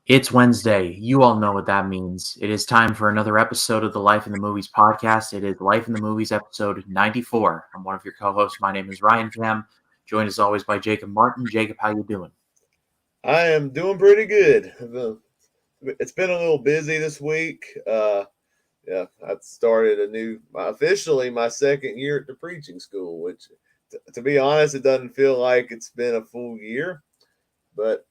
It's Wednesday. You all know what that means. It is time for another episode of the Life in the Movies podcast. It is Life in the Movies episode 94. I'm one of your co-hosts. My name is Ryan Cam, joined as always by Jacob Martin. Jacob, how you doing? I am doing pretty good. It's been a little busy this week. Yeah, I started officially my second year at the preaching school, which, to be honest, it doesn't feel like it's been a full year, but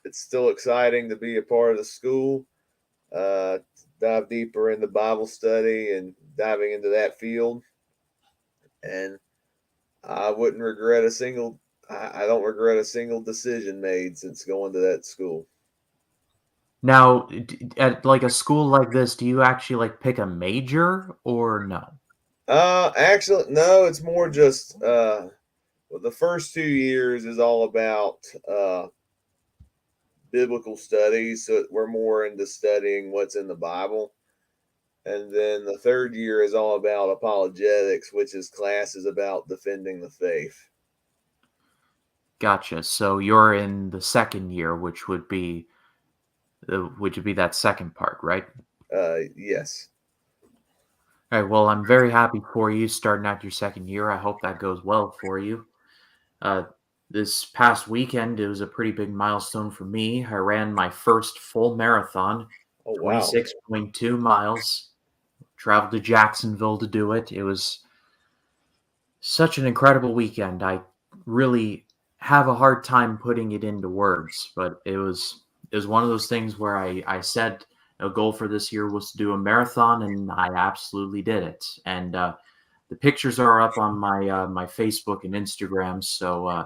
it's still exciting to be a part of the school, dive deeper into Bible study and diving into that field. And I wouldn't regret a single, I don't regret a single decision made since going to that school. Now, at like a school like this, do you actually like pick a major or no? Actually, no. It's more just well, the first 2 years is all about biblical studies, so we're more into studying what's in the Bible, and then the third year is all about apologetics, which is classes about defending the faith. Gotcha. So you're in the second year, which would be that second part, right? Yes. All right. Well, I'm very happy for you starting out your second year. I hope that goes well for you. Uh, this past weekend, it was a pretty big milestone for me. I ran my first full marathon, Oh wow. 26.2 miles. Traveled to Jacksonville to do it. It was such an incredible weekend. I really have a hard time putting it into words, but it was one of those things where I said a goal for this year was to do a marathon, and I absolutely did it. And the pictures are up on my Facebook and Instagram, so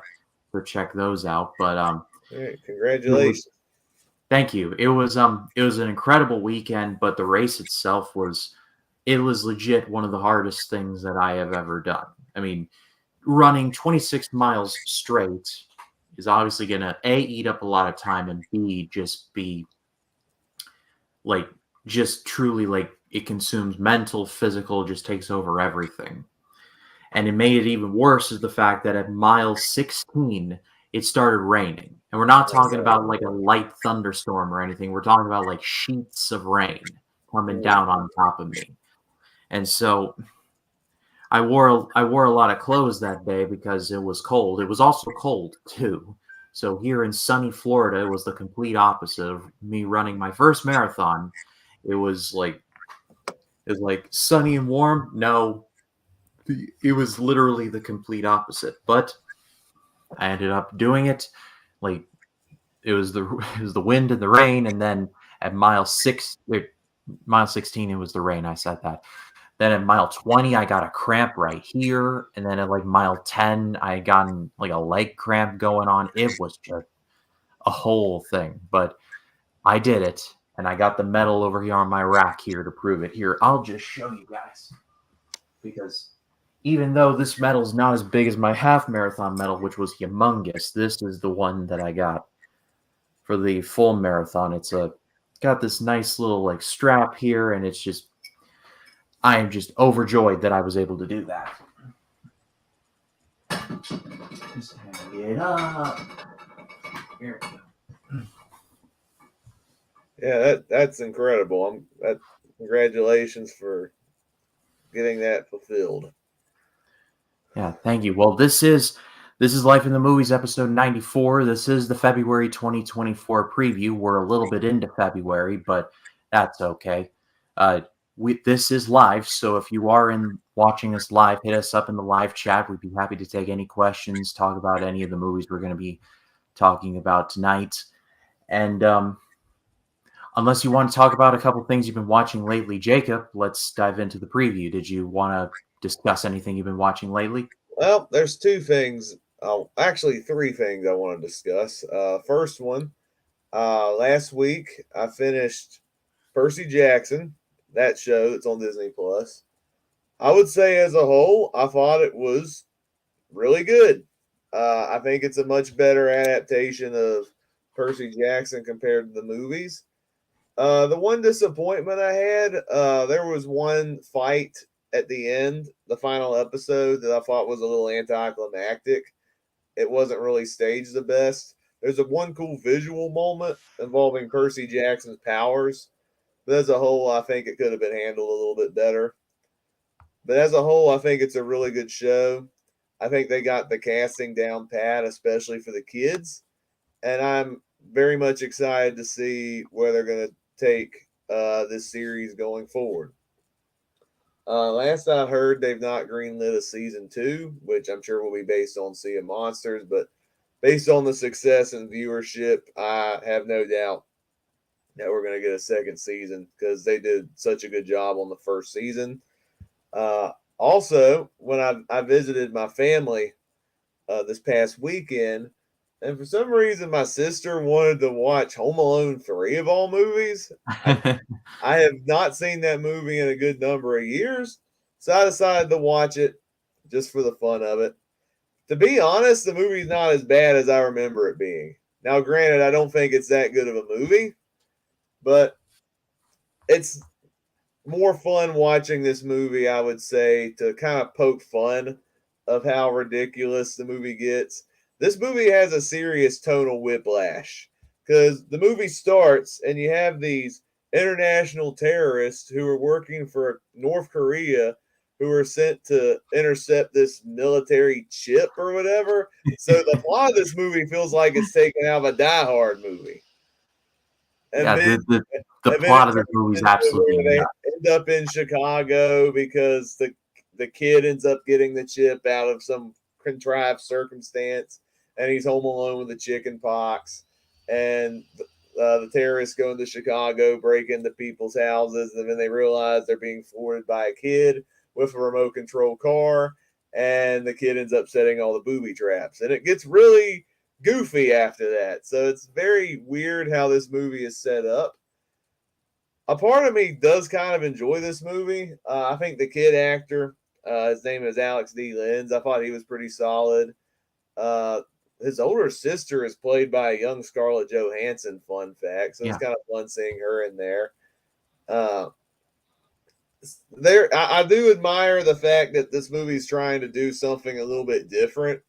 check those out. But All right, it was congratulations. thank you. It was an incredible weekend, but the race itself was legit one of the hardest things that I have ever done. I mean, running 26 miles straight is obviously gonna A, eat up a lot of time, and B, just be like just truly like it consumes mental, physical, just takes over everything. And it made it even worse is the fact that at mile 16, it started raining. And we're not talking about like a light thunderstorm or anything. We're talking about like sheets of rain coming Ooh. down on top of me. And so I wore a lot of clothes that day because it was cold. It was also cold too. So here in sunny Florida, it was the complete opposite of me running my first marathon. It was like sunny and warm. No, it was literally the complete opposite. But I ended up doing it. Like it was the it was the wind and the rain, and then at mile 16, it was the rain. I said that. Then at mile 20, I got a cramp right here, and then at like mile 10, I got like a leg cramp going on. It was just a whole thing, but I did it, and I got the medal over here on my rack here to prove it. Here, I'll just show you guys because even though this medal is not as big as my half marathon medal, which was humongous, this is the one that I got for the full marathon. It's a got this nice little like strap here, and it's just I am just overjoyed that I was able to do that. Just hang it up. Here we go. Yeah, that's incredible. Congratulations for getting that fulfilled. Yeah, thank you. Well, this is Life in the Movies episode 94. This is the February 2024 preview. We're a little bit into February, but that's okay. Uh, this is live, so if you are in watching us live, hit us up in the live chat. We'd be happy to take any questions, talk about any of the movies we're going to be talking about tonight. And unless you want to talk about a couple things you've been watching lately, Jacob, let's dive into the preview. Did you want to discuss anything you've been watching lately? Well, there's two things. Oh, actually, three things I want to discuss. First one, last week I finished Percy Jackson, that show that's on Disney Plus. I would say, as a whole, I thought it was really good. I think it's a much better adaptation of Percy Jackson compared to the movies. The one disappointment I had, there was one fight at the end, the final episode, that I thought was a little anticlimactic. It wasn't really staged the best. There's a one cool visual moment involving Percy Jackson's powers. But as a whole, I think it could have been handled a little bit better. But as a whole, I think it's a really good show. I think they got the casting down pat, especially for the kids. And I'm very much excited to see where they're going to take this series going forward. Last I heard, they've not greenlit a season two, which I'm sure will be based on Sea of Monsters. But based on the success and viewership, I have no doubt that we're going to get a second season because they did such a good job on the first season. Also, when I visited my family this past weekend, and for some reason my sister wanted to watch Home Alone 3 of all movies. I have not seen that movie in a good number of years, so I decided to watch it just for the fun of it. To be honest, the movie's not as bad as I remember it being. Now, granted, I don't think it's that good of a movie, but it's more fun watching this movie, I would say, to kind of poke fun of how ridiculous the movie gets. This movie has a serious tonal whiplash because the movie starts and you have these international terrorists who are working for North Korea who are sent to intercept this military chip or whatever. So the plot of this movie feels like it's taken out of a Die Hard movie. And Yeah, then the and then it plot of the turns movie is into absolutely where they nuts. end up in Chicago because the kid ends up getting the chip out of some contrived circumstance, and he's home alone with the chicken pox, and the terrorists go into Chicago, break into people's houses, and then they realize they're being thwarted by a kid with a remote control car, and the kid ends up setting all the booby traps, and it gets really goofy after that. So it's very weird how this movie is set up. A part of me does kind of enjoy this movie. I think the kid actor, his name is Alex D. Lenz. I thought he was pretty solid. Uh, his older sister is played by a young Scarlett Johansson. Fun fact. So it's Yeah. kind of fun seeing her in there. Uh, I do admire the fact that this movie's trying to do something a little bit different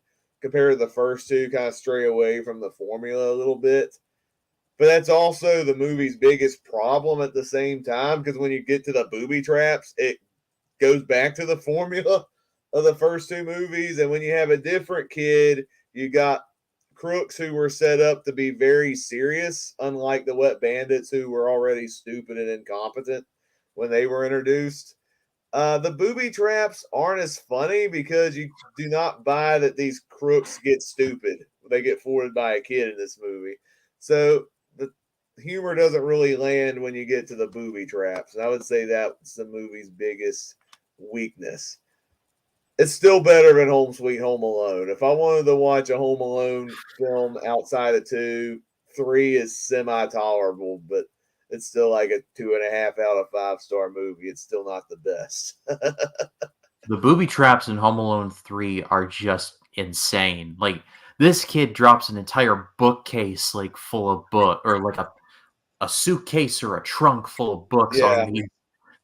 compared to the first two, kind of stray away from the formula a little bit. But that's also the movie's biggest problem at the same time because when you get to the booby traps, it goes back to the formula of the first two movies. And when you have a different kid, you got crooks who were set up to be very serious, unlike the wet bandits who were already stupid and incompetent when they were introduced. The booby traps aren't as funny because you do not buy that these crooks get stupid. They get fooled by a kid in this movie. So the humor doesn't really land when you get to the booby traps. And I would say that's the movie's biggest weakness. It's still better than Home Sweet Home Alone. If I wanted to watch a Home Alone film outside of two, three is semi tolerable, but it's still like a 2.5 out of 5 star movie. It's still not the best. The booby traps in Home Alone 3 are just insane. Like, this kid drops an entire bookcase like full of book, or like a suitcase or a trunk full of books Yeah. on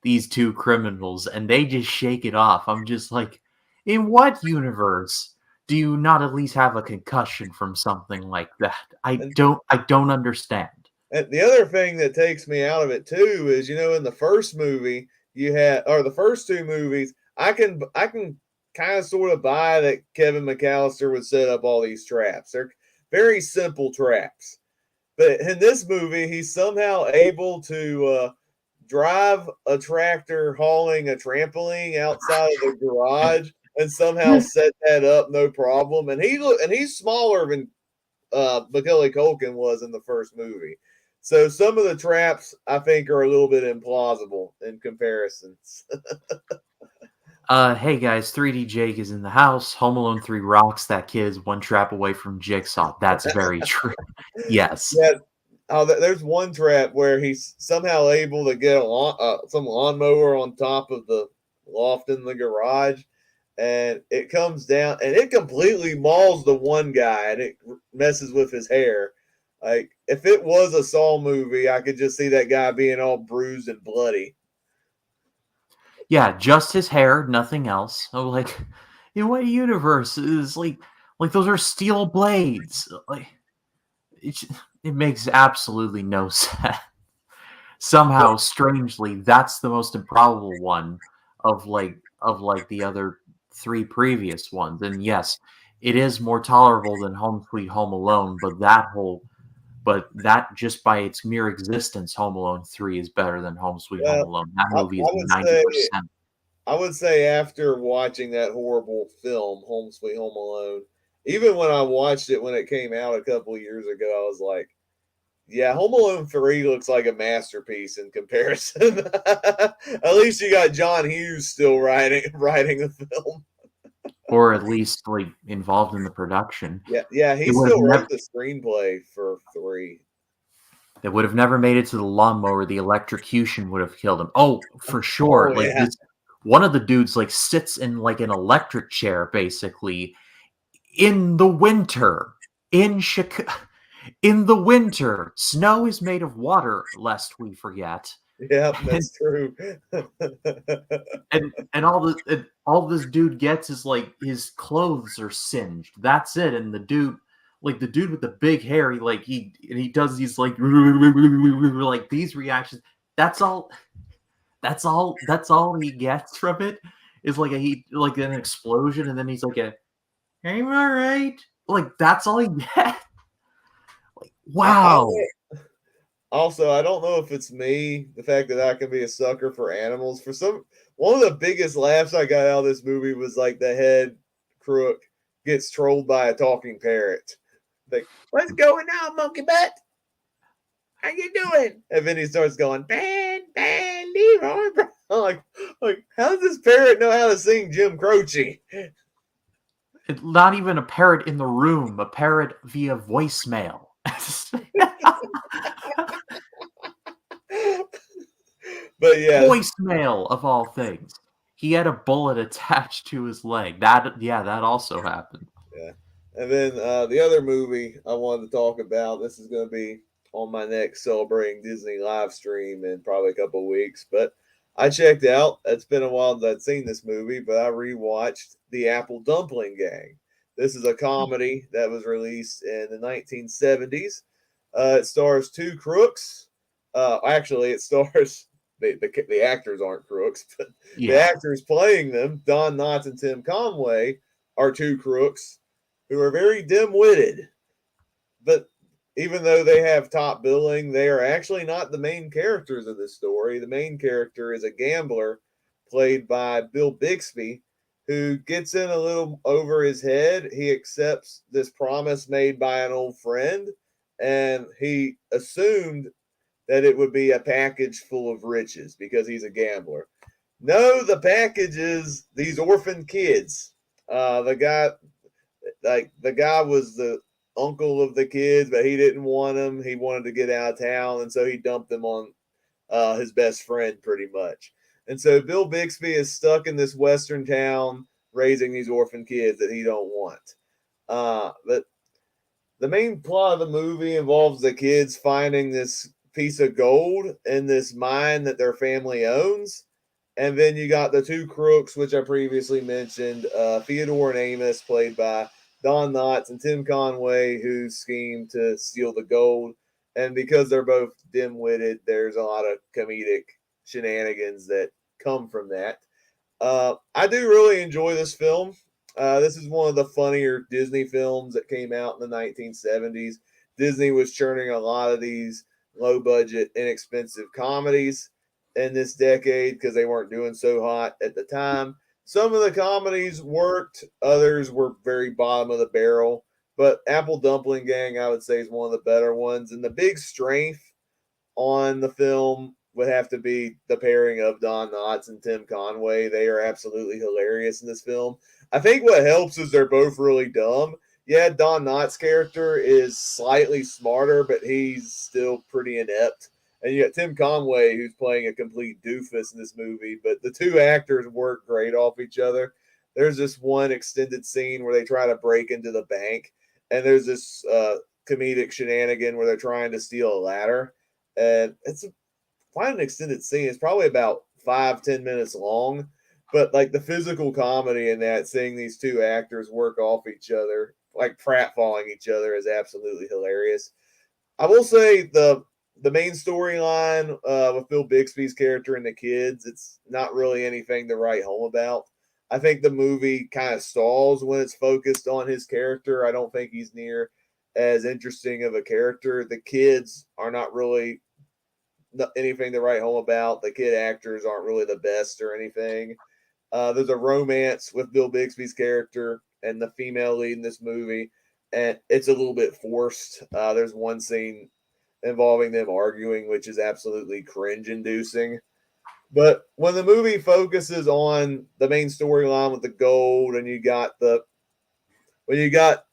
these two criminals, and they just shake it off. I'm just like, in what universe do you not at least have a concussion from something like that? And, I don't understand. and the other thing that takes me out of it too is, in the first movie you had, or the first two movies, I can kind of sort of buy that Kevin McAllister would set up all these traps. They're very simple traps. But in this movie, he's somehow able to drive a tractor hauling a trampoline outside of the garage and somehow set that up no problem. And he's smaller than Macaulay Culkin was in the first movie. So some of the traps I think are a little bit implausible in comparisons. Hey guys, 3D Jake is in the house. Home Alone 3 rocks. That kid is one trap away from Jigsaw. That's very true. Yes. Yeah. Oh, there's one trap where he's somehow able to get some lawnmower on top of the loft in the garage, and it comes down and it completely mauls the one guy, and it messes with his hair. Like if it was a Saw movie, I could just see that guy being all bruised and bloody. Yeah, just his hair, nothing else. I'm like, in what universe is like those are steel blades? Like, it, it makes absolutely no sense. Somehow, strangely, that's the most improbable one of the other three previous ones. And yes, it is more tolerable than Home Sweet Home Alone, but that just by its mere existence, Home Alone 3 is better than Home Sweet Home Well, Alone. That I, movie is I would say 90%. I would say after watching that horrible film, Home Sweet Home Alone, even when I watched it when it came out a couple of years ago, I was like, yeah, Home Alone 3 looks like a masterpiece in comparison. At least you got John Hughes still writing the film. Or at least like involved in the production. Yeah, he It would have still wrote never the screenplay for 3. They would have never made it to the lawnmower. The electrocution would have killed him. Oh, for sure. Oh Like yeah. this, one of the dudes like sits in like an electric chair, basically in the winter in Chicago. In the winter, snow is made of water, lest we forget. Yep, And that's true. all this dude gets is like his clothes are singed. That's it. And the dude with the big hair, he does these like these reactions. That's all. That's all he gets from it is like like an explosion, and then he's like I'm all right. Like that's all he gets. Like I find wow. Also, I don't know if it's me, the fact that I can be a sucker for animals. One of the biggest laughs I got out of this movie was like the head crook gets trolled by a talking parrot. Like, what's going on, monkey butt? How you doing? And then he starts going, ban, Leroy. I'm like, how does this parrot know how to sing Jim Croce? Not even a parrot in the room, a parrot via voicemail. But yeah, Voicemail of all things. He had a bullet attached to his leg. That also happened. yeah. And then the other movie I wanted to talk about, this is going to be on my next celebrating Disney live stream in probably a couple of weeks. But I checked out. It's been a while that I'd seen this movie, but I rewatched The Apple Dumpling Gang. This is a comedy that was released in the 1970s. It stars two crooks. Actually, it stars the actors aren't crooks, but the Yeah. actors playing them, Don Knotts and Tim Conway, are two crooks who are very dim-witted. But even though they have top billing, they are actually not the main characters of this story. The main character is a gambler played by Bill Bixby, who gets in a little over his head. He accepts this promise made by an old friend, and he assumed that it would be a package full of riches because he's a gambler. No, the package is these orphan kids. The guy was the uncle of the kids, but he didn't want them. He wanted to get out of town, and so he dumped them on his best friend, pretty much. And so Bill Bixby is stuck in this western town raising these orphan kids that he don't want. But the main plot of the movie involves the kids finding this piece of gold in this mine that their family owns. And then you got the two crooks, which I previously mentioned, Theodore and Amos, played by Don Knotts and Tim Conway, who scheme to steal the gold. And because they're both dim-witted, there's a lot of comedic shenanigans that come from that. I do really enjoy this film. This is one of the funnier Disney films that came out in the 1970s. Disney was churning a lot of these low budget, inexpensive comedies in this decade because they weren't doing so hot at the time. Some of the comedies worked, others were very bottom of the barrel. But Apple Dumpling Gang, I would say, is one of the better ones. And the big strength on the film would have to be the pairing of Don Knotts and Tim Conway. They are absolutely hilarious in this film. I think what helps is they're both really dumb. Yeah, Don Knotts' character is slightly smarter, but he's still pretty inept. And you got Tim Conway, who's playing a complete doofus in this movie, but the two actors work great off each other. There's this one extended scene where they try to break into the bank, and there's this comedic shenanigan where they're trying to steal a ladder, and it's quite an extended scene. It's probably about 5-10 minutes long, but like the physical comedy in that, seeing these two actors work off each other, like pratfalling each other, is absolutely hilarious. I will say the main storyline with Bill Bixby's character and the kids, it's not really anything to write home about. I think the movie kind of stalls when it's focused on his character. I don't think he's near as interesting of a character. The kids are not really anything to write home about. The kid actors aren't really the best or anything. There's a romance with Bill Bixby's character and the female lead in this movie, and it's a little bit forced. There's one scene involving them arguing, which is absolutely cringe inducing. But when the movie focuses on the main storyline with the gold, and you got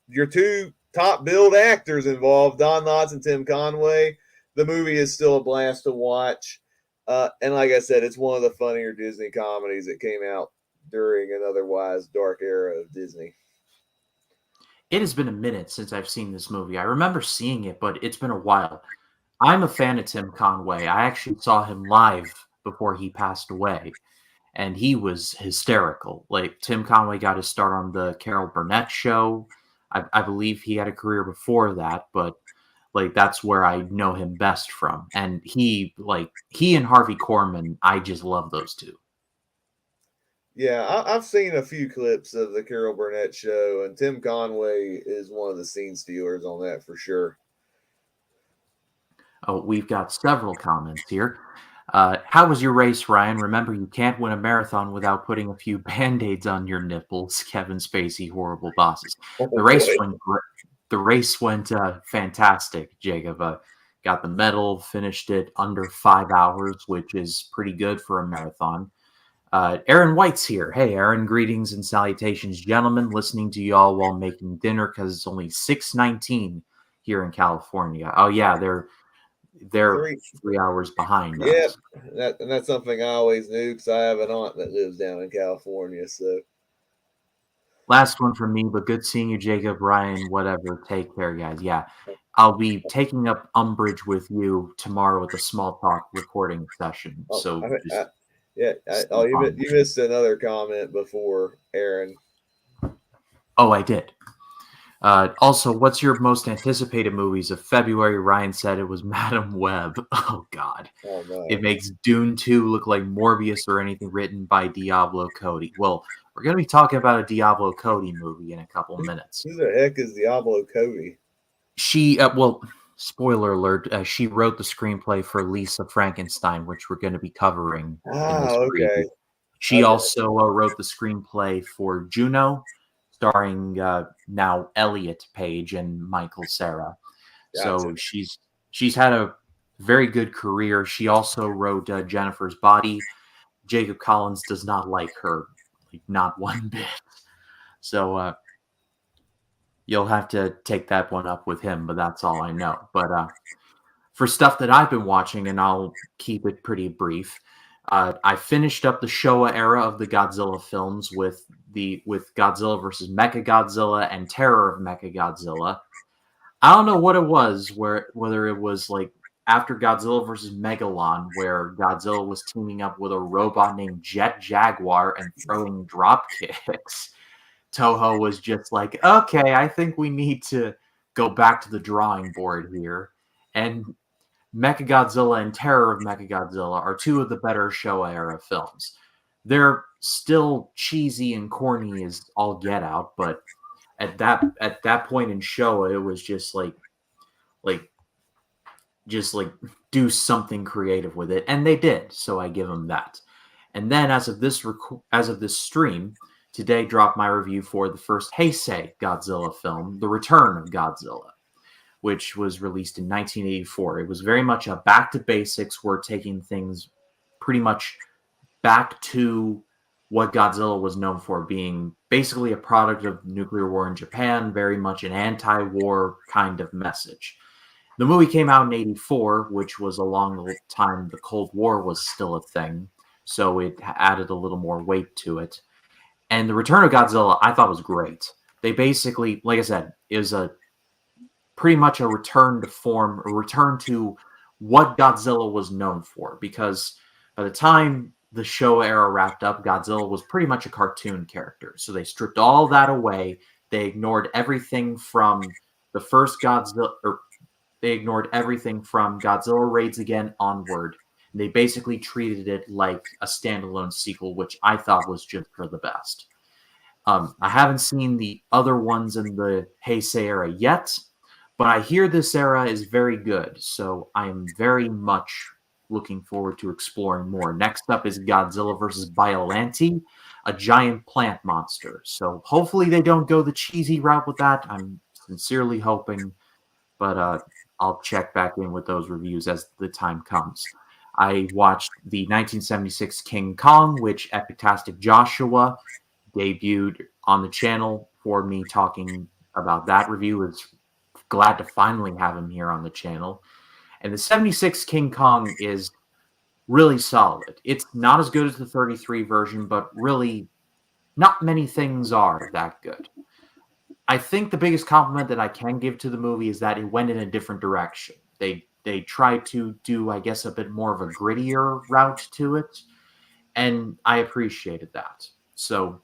your two top billed actors involved, Don Knotts and Tim Conway, the movie is still a blast to watch. And like I said, it's one of the funnier Disney comedies that came out during an otherwise dark era of Disney. It has been a minute since I've seen this movie. I remember seeing it, but it's been a while. I'm a fan of Tim Conway. I actually saw him live before he passed away, and he was hysterical. Like, Tim Conway got his start on the Carol Burnett show. I believe he had a career before that, but like that's where I know him best from. And he and Harvey Korman, I just love those two. Yeah, I've seen a few clips of the Carol Burnett show, and Tim Conway is one of the scene stealers on that for sure. Oh, we've got several comments here. How was your race, Ryan? Remember, you can't win a marathon without putting a few band-aids on your nipples. Kevin Spacey, horrible bosses. Oh The race boy. went great. The race went fantastic, Jacob. Got the medal, finished it under 5 hours, which is pretty good for a marathon. Aaron White's here. Hey, Aaron, greetings and salutations, gentlemen. Listening to y'all while making dinner because it's only 6:19 here in California. Oh yeah, they're Three. 3 hours behind Yep. us. And that's something I always knew because I have an aunt that lives down in California. So, Last one from me, but good seeing you, Jacob, Ryan, whatever. Take care, guys. Yeah, I'll be taking up umbrage with you tomorrow with a small talk recording session. oh, So just yeah. stay on. You missed another comment before, Aaron. Oh, I did. Also, what's your most anticipated movies of February? Ryan said it was Madam Web. Oh, God. Oh It no. makes Dune 2 look like Morbius or anything written by Diablo Cody. Well, we're going to be talking about a Diablo Cody movie in a couple minutes. Who the heck is Diablo Cody? Well, spoiler alert, she wrote the screenplay for Lisa Frankenstein, which we're going to be covering in Ah, this okay. preview. She Okay. also wrote the screenplay for Juno, starring now Elliot Page and Michael Cera. Gotcha. So she's had a very good career. She also wrote Jennifer's Body. Jacob Collins does not like her, like not one bit. So you'll have to take that one up with him, but that's all I know. But for stuff that I've been watching, and I'll keep it pretty brief. I finished up the Showa era of the Godzilla films with Godzilla versus Mechagodzilla and Terror of Mechagodzilla. I don't know what it was, whether it was like after Godzilla versus Megalon, where Godzilla was teaming up with a robot named Jet Jaguar and throwing drop kicks. Toho was just like, okay, I think we need to go back to the drawing board here. And Mechagodzilla and Terror of Mechagodzilla are two of the better Showa era films. They're still cheesy and corny as all get out, but at that point in Showa, it was like just like do something creative with it, and they did. So I give them that. And then as of this stream, today dropped my review for the first Heisei Godzilla film, The Return of Godzilla, which was released in 1984. It was very much a back to basics. We're taking things pretty much back to what Godzilla was known for, being basically a product of nuclear war in Japan, very much an anti-war kind of message. The movie came out in 84, which was along the time the Cold War was still a thing, so it added a little more weight to it. And The Return of Godzilla, I thought was great. They basically, like I said, is a pretty much a return to form, a return to what Godzilla was known for. Because by the time the show era wrapped up, Godzilla was pretty much a cartoon character. So they stripped all that away. They ignored everything from the first Godzilla, or They ignored everything from Godzilla Raids Again onward. And they basically treated it like a standalone sequel, which I thought was just for the best. I haven't seen the other ones in the Heisei era yet, but I hear this era is very good, so I am very much looking forward to exploring more. Next up is Godzilla vs. Biollante, a giant plant monster. So hopefully they don't go the cheesy route with that. I'm sincerely hoping, but I'll check back in with those reviews as the time comes. I watched the 1976 King Kong, which Epitastic Joshua debuted on the channel for me talking about that review. Is glad to finally have him here on the channel. And the 76 King Kong is really solid. It's not as good as the 33 version, but really not many things are that good. I think the biggest compliment that I can give to the movie is that it went in a different direction. They tried to do, I guess, a bit more of a grittier route to it, and I appreciated that. So,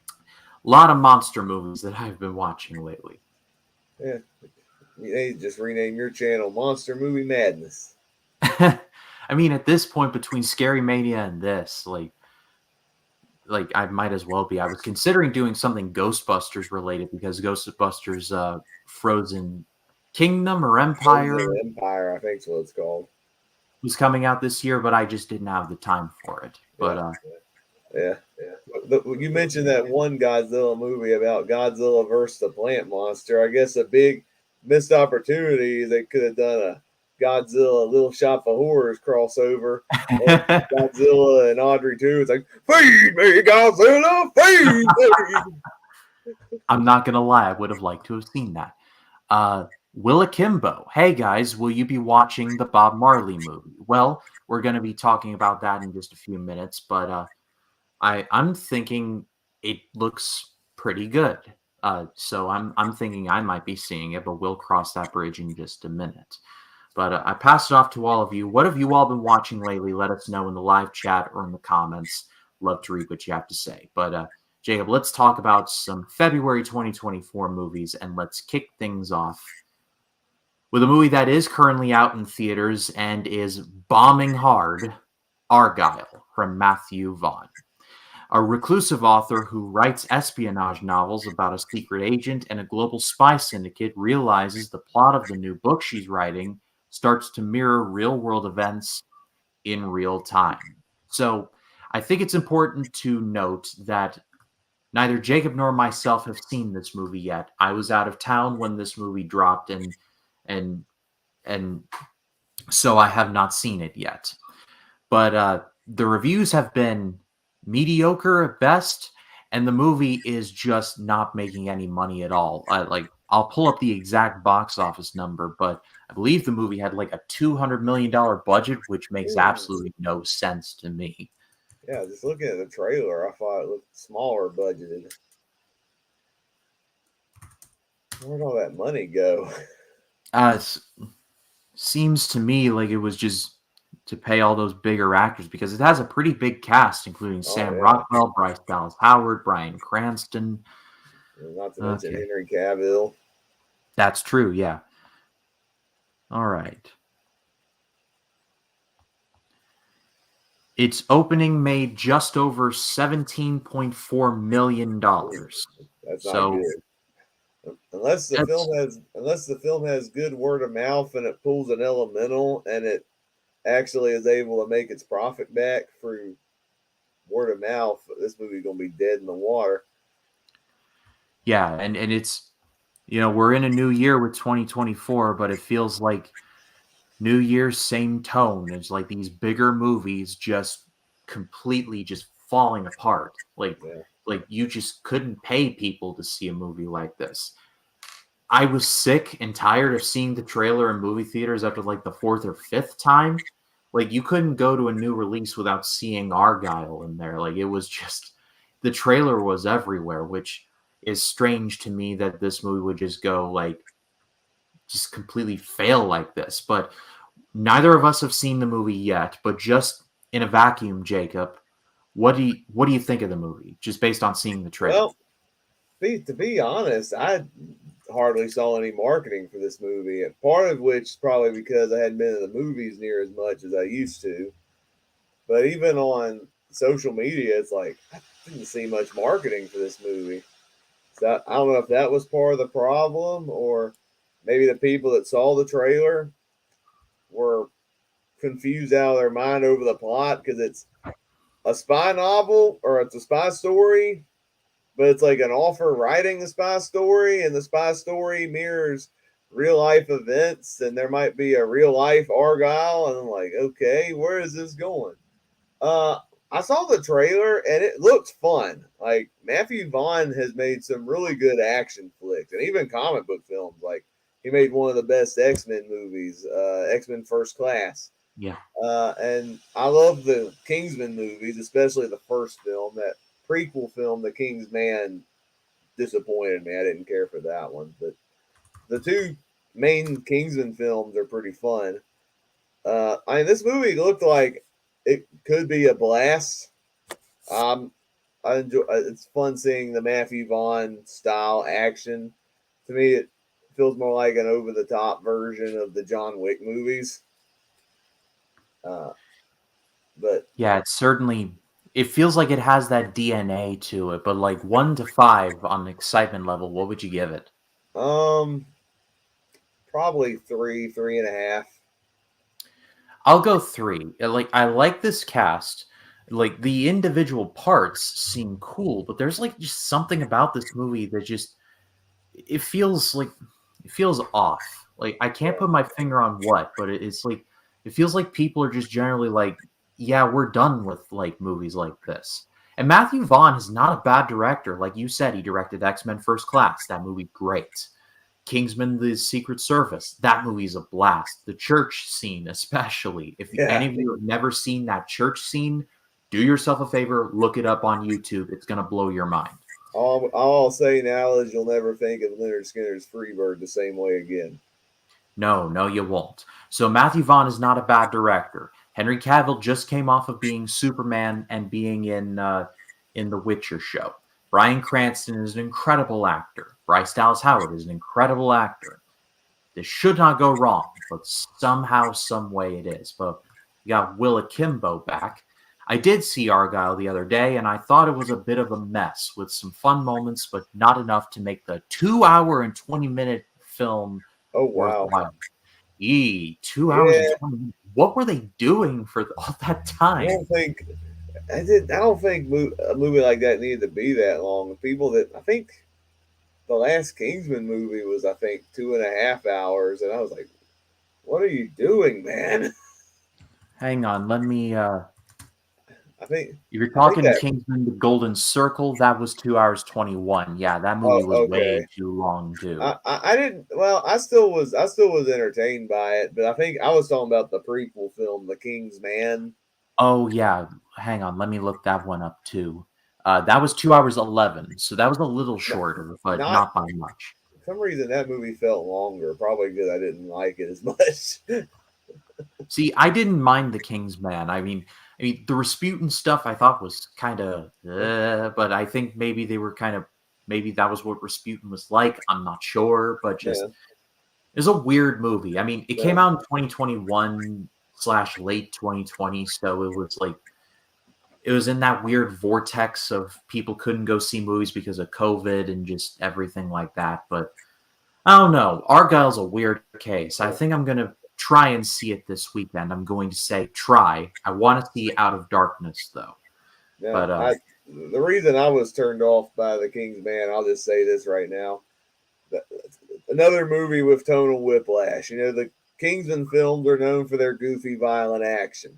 a lot of monster movies that I've been watching lately. Yeah, you need to just rename your channel Monster Movie Madness. I mean, at this point, between Scary Mania and this, like I might as well be. I was considering doing something Ghostbusters related because Ghostbusters Frozen Kingdom or Empire Frozen Empire, I think is what it's called. was coming out this year, but I just didn't have the time for it. But Yeah. You mentioned that one Godzilla movie about Godzilla versus the plant monster. I guess a big missed opportunity is they could have done a Godzilla Little Shop of Horrors crossover. And Godzilla and Audrey too. It's like, feed me, Godzilla, feed me. I'm not gonna lie, I would have liked to have seen that. Willa Kimbo, hey guys, will you be watching the Bob Marley movie? Well, we're going to be talking about that in just a few minutes, but I'm thinking it looks pretty good. So I'm thinking I might be seeing it, but we'll cross that bridge in just a minute. But I pass it off to all of you. What have you all been watching lately? Let us know in the live chat or in the comments. Love to read what you have to say. But Jacob, let's talk about some February 2024 movies, and let's kick things off with a movie that is currently out in theaters and is bombing hard, Argylle from Matthew Vaughn. A reclusive author who writes espionage novels about a secret agent and a global spy syndicate realizes the plot of the new book she's writing starts to mirror real-world events in real time. So I think it's important to note that neither Jacob nor myself have seen this movie yet. I was out of town when this movie dropped, and and so I have not seen it yet. But the reviews have been mediocre at best, and the movie is just not making any money at all. I'll pull up the exact box office number, but I believe the movie had like a $200 million budget, which makes absolutely no sense to me. Yeah, just looking at the trailer, I thought it looked smaller budgeted. Where'd all that money go? Seems to me like it was just to pay all those bigger actors because it has a pretty big cast, including Sam Rockwell, Bryce Dallas Howard, Bryan Cranston. Not to mention Henry Cavill. That's true, yeah. All right. Its opening made just over $17.4 million. That's not good. Unless the film has good word of mouth and it pulls an elemental and it actually is able to make its profit back through word of mouth, this movie's gonna be dead in the water. Yeah, and it's, we're in a new year with 2024, but it feels like New Year's same tone. It's like these bigger movies just completely just falling apart. Like you just couldn't pay people to see a movie like this. I was sick and tired of seeing the trailer in movie theaters after like the fourth or fifth time. Like you couldn't go to a new release without seeing Argylle in there. Like it was just the trailer was everywhere, which is strange to me that this movie would just go like just completely fail like this. But neither of us have seen the movie yet, but just in a vacuum, Jacob, what do you think of the movie just based on seeing the trailer? Well, to be honest, hardly saw any marketing for this movie, and part of which probably because I hadn't been to the movies near as much as I used to. But even on social media, it's like I didn't see much marketing for this movie. So I don't know if that was part of the problem, or maybe the people that saw the trailer were confused out of their mind over the plot because it's a spy novel or it's a spy story, but it's like an author writing the spy story, and the spy story mirrors real life events, and there might be a real life Argyle, and I'm like, okay, where is this going? Uh, I saw the trailer and it looks fun. Like Matthew Vaughn has made some really good action flicks and even comic book films. Like he made one of the best X Men movies, X Men First Class. Yeah. And I love the Kingsman movies, especially the first film. That prequel film, The King's Man, disappointed me. I didn't care for that one. But the two main Kingsman films are pretty fun. I mean, this movie looked like it could be a blast. Um, I enjoy. It's fun seeing the Matthew Vaughn style action. To me, it feels more like an over the top version of the John Wick movies. Uh, but Yeah, it's certainly it feels like it has that DNA to it, but like 1 to 5 on excitement level, what would you give it? um, probably three, 3.5. I'll go 3. Like I like this cast. Like the individual parts seem cool, but there's like just something about this movie that just it feels like it feels off. Like I can't Yeah, put my finger on what, but it's like it feels like people are just generally like, yeah, we're done with like movies like this. And Matthew Vaughn is not a bad director. Like you said, he directed X-Men First Class. That movie great. Kingsman: The Secret Service. That movie's a blast. The church scene, especially. If any yeah. of you have never seen that church scene, do yourself a favor, look it up on YouTube. It's gonna blow your mind. All I'll say now is you'll never think of Leonard Skinner's Freebird the same way again. No, no, you won't. So Matthew Vaughn is not a bad director. Henry Cavill just came off of being Superman and being in the Witcher show. Bryan Cranston is an incredible actor. Bryce Dallas Howard is an incredible actor. This should not go wrong, but somehow, some way it is. But you got Will Akimbo back. I did see Argyle the other day, and I thought it was a bit of a mess with some fun moments, but not enough to make the 2 hour and 20-minute film Oh wow. worthwhile. 2 hours and Yeah, 20 minutes. What were they doing for all that I time? don't think I did. I don't think a movie like that needed to be that long. People that I think the last Kingsman movie was, I think, 2.5 hours, and I was like, "What are you doing, man?" Hang on, let me I think, you're I think talking that. Kingsman: The Golden Circle. That was 2 hours 21. Yeah, that movie Oh, was way okay. too long too. I didn't. Well, I still was entertained by it, but I think I was talking about the prequel film, The King's Man. Oh yeah, hang on, let me look that one up too. That was 2 hours 11, so that was a little Not, shorter, but not not by much. for some reason that movie felt longer. Probably because I didn't like it as much. See, I didn't mind The King's Man. I mean, the Rasputin stuff I thought was kind of, but I think maybe they were kind of, maybe that was what Rasputin was like. I'm not sure, but just Yeah, it was a weird movie. I mean, it came yeah, out in 2021 slash late 2020, so it was like it was in that weird vortex of people couldn't go see movies because of COVID and just everything like that. But I don't know. Argyle's a weird case. I yeah. think I'm going to try and see it this weekend. I'm going to say try. I want to see Out of Darkness, though. Now, But the reason I was turned off by The King's Man, I'll just say this right now: another movie with tonal whiplash. The Kingsman films are known for their goofy, violent action.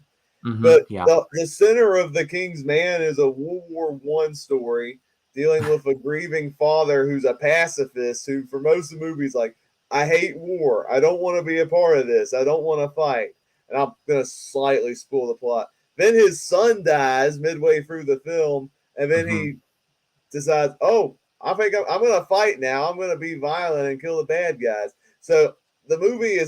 But yeah. the center of The King's Man is a World War I story dealing with a grieving father who's a pacifist who, for most of the movies, like, I hate war. I don't want to be a part of this. I don't want to fight. And I'm going to slightly spoil the plot. Then his son dies midway through the film, and then hmm he decides, oh, I think I'm going to fight now. I'm going to be violent and kill the bad guys. So the movie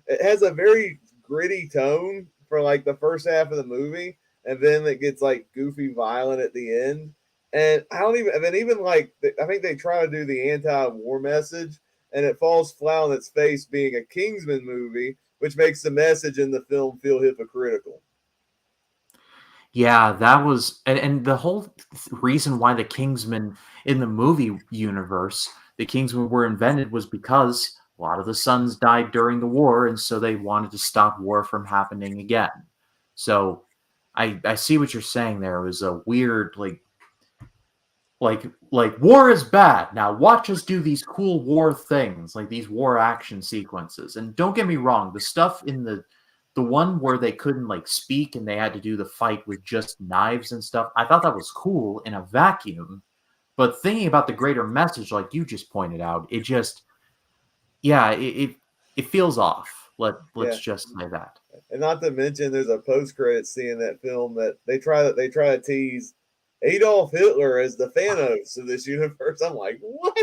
it has a very gritty tone for like the first half of the movie, and then it gets like goofy violent at the end. And I don't even, and then even like, I think they try to do the anti war message, and it falls flat on its face being a Kingsman movie, which makes the message in the film feel hypocritical. Yeah, that was, and the whole reason why the Kingsmen in the movie universe, the Kingsmen were invented was because a lot of the sons died during the war, and so they wanted to stop war from happening again. So I see what you're saying there. It was a weird like war is bad. Now watch us do these cool war things, like these war action sequences. And don't get me wrong, the stuff in the one where they couldn't like speak and they had to do the fight with just knives and stuff, I thought that was cool in a vacuum. But thinking about the greater message, like you just pointed out, it just yeah, it feels off. Let's Yeah, just say that. and not to mention, there's a post credit scene in that film that they try to tease Adolf Hitler as the Thanos of this universe. I'm like, what?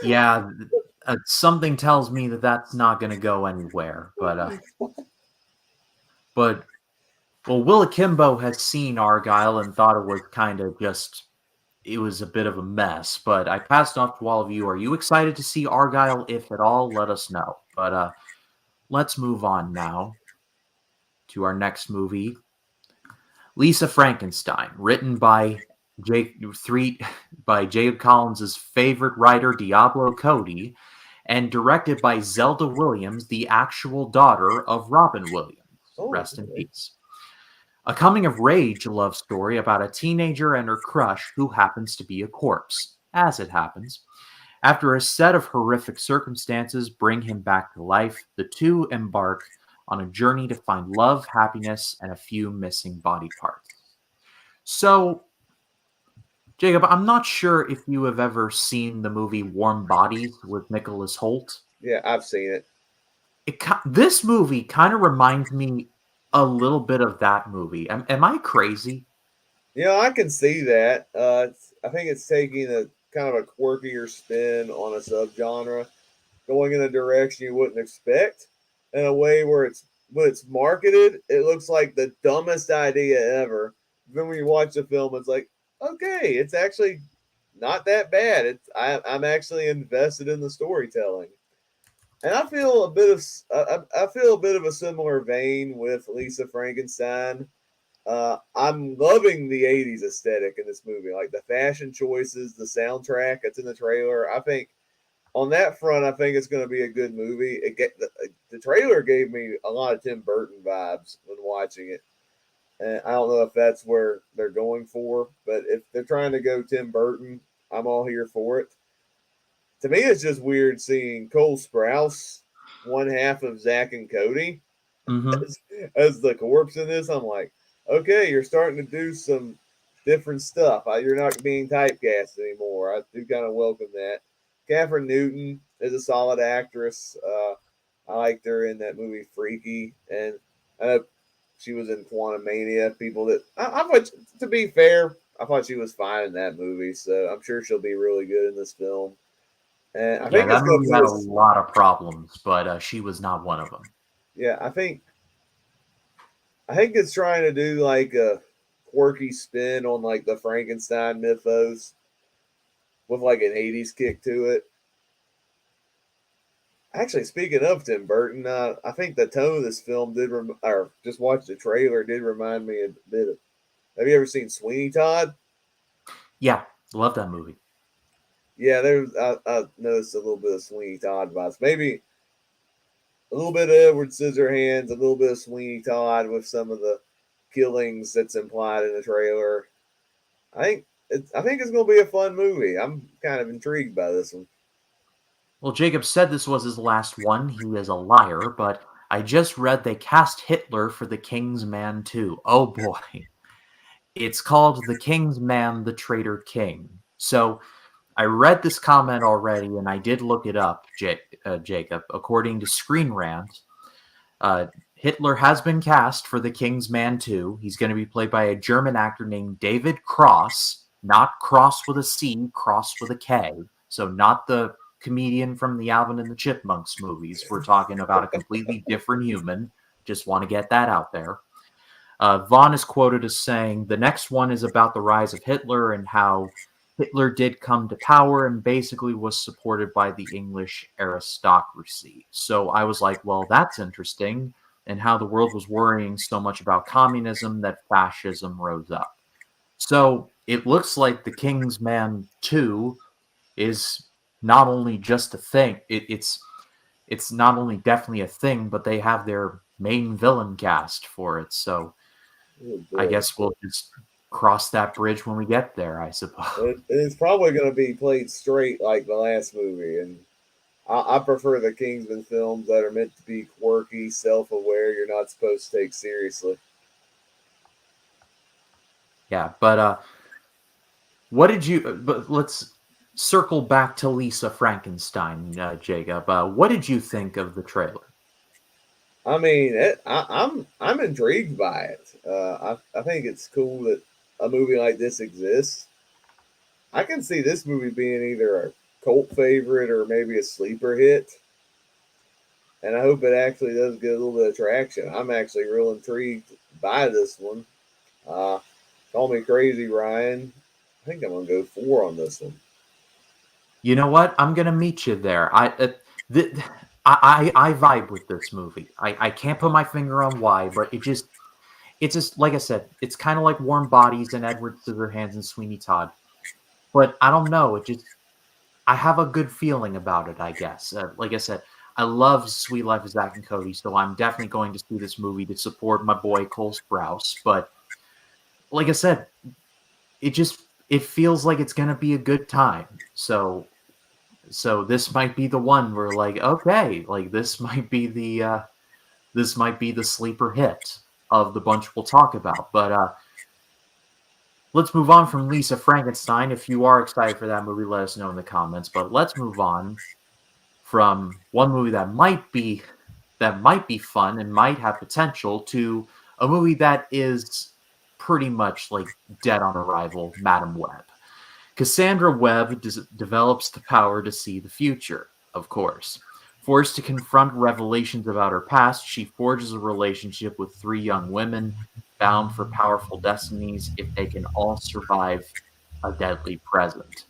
Yeah, something tells me that that's not going to go anywhere. But well, Will Akimbo has seen Argyle and thought it was kind of just it was a bit of a mess. But I passed off to all of you. Are you excited to see Argyle? If at all, let us know. But let's move on now to our next movie, Lisa Frankenstein, written by Jacob Collins's favorite writer Diablo Cody, and directed by Zelda Williams, the actual daughter of Robin Williams. Oh, Rest in peace. A coming of rage love story about a teenager and her crush who happens to be a corpse, as it happens. After a set of horrific circumstances bring him back to life, the two embark on a journey to find love, happiness, and a few missing body parts. So, Jacob, I'm not sure if you have ever seen the movie Warm Bodies with Nicholas Hoult. yeah, I've seen it. This movie kind of reminds me a little bit of that movie. Am I crazy? I can see that. I think it's taking a kind of a quirkier spin on a subgenre, going in a direction you wouldn't expect, in a way where it's when it's marketed, it looks like the dumbest idea ever. Then when you watch the film, it's like, okay, it's actually not that bad. I'm actually invested in the storytelling, and I feel a bit of I feel a bit of a similar vein with Lisa Frankenstein. I'm loving the '80s aesthetic in this movie, like the fashion choices, the soundtrack that's in the trailer. I think on that front, I think it's going to be a good movie. The trailer gave me a lot of Tim Burton vibes when watching it, and I don't know if that's where they're going for, but if they're trying to go Tim Burton, I'm all here for it. To me, it's just weird seeing Cole Sprouse, one half of Zach and Cody, Mm-hmm. as, as the corpse in this. I'm like, okay, you're starting to do some different stuff. You're not being typecast anymore. I do kind of welcome that. Catherine Newton is a solid actress. I liked her in that movie Freaky, and uh, she was in Quantum Mania. People that I thought, to be fair, I thought she was fine in that movie, so I'm sure she'll be really good in this film. And I Yeah, think it's that going to movie put had a us. lot of problems, but she was not one of them. Yeah, I think it's trying to do like a quirky spin on like the Frankenstein mythos with like an '80s kick to it. Actually, speaking of Tim Burton, I think the tone of this film or just watch the trailer did remind me a bit of. Have you ever seen Sweeney Todd? Yeah, love that movie. Yeah, I noticed a little bit of Sweeney Todd vibes. Maybe a little bit of Edward Scissorhands, a little bit of Sweeney Todd with some of the killings that's implied in the trailer. I think it's going to be a fun movie. I'm kind of intrigued by this one. Well, Jacob said this was his last one. He is a liar, but I just read they cast Hitler for The King's Man too. Oh boy. It's called The King's Man, the Traitor King. So I read this comment already, and I did look it up, Jacob. According to Screen Rant, Hitler has been cast for The King's Man 2. He's going to be played by a German actor named David Cross, not Cross with a C, Cross with a K. So not the comedian from the Alvin and the Chipmunks movies. We're talking about a completely different human. Just want to get that out there. Vaughn is quoted as saying, "The next one is about the rise of Hitler and how Hitler did come to power and basically was supported by the English aristocracy. So I was like, well, that's interesting, and how the world was worrying so much about communism that fascism rose up. So it looks like the King's Man 2 is not only just a thing, it's not only definitely a thing, but they have their main villain cast for it. So Oh I boy. guess we'll just cross that bridge when we get there, I suppose. It's probably going to be played straight like the last movie, and I prefer the Kingsman films that are meant to be quirky, self-aware. You're not supposed to take seriously. Yeah, but what did you? But let's circle back to Lisa Frankenstein, Jacob. What did you think of the trailer? I mean, I'm intrigued by it. I think it's cool that a movie like this exists. I can see this movie being either a cult favorite or maybe a sleeper hit, and I hope it actually does get a little bit of traction. I'm actually real intrigued by this one. Uh, Call me crazy, Ryan. I think I'm gonna go 4 on this one. You know what? I'm gonna meet you there. Th- I vibe with this movie. I can't put my finger on why, but it's just like I said. It's kind of like Warm Bodies and Edward Scissorhands and Sweeney Todd. But I don't know. It just I have a good feeling about it. I guess. Like I said, I love Sweet Life of Zack and Cody, so I'm definitely going to see this movie to support my boy Cole Sprouse. But like I said, it feels like it's gonna be a good time. So this might be the one where like okay, like this might be the sleeper hit of the bunch we'll talk about. But let's move on from Lisa Frankenstein. If you are excited for that movie, let us know in the comments. But let's move on from one movie that might be fun and might have potential to a movie that is pretty much like dead on arrival, Madam Web. Cassandra Webb develops the power to see the future, of course. Forced to confront revelations about her past, she forges a relationship with 3 young women bound for powerful destinies if they can all survive a deadly present.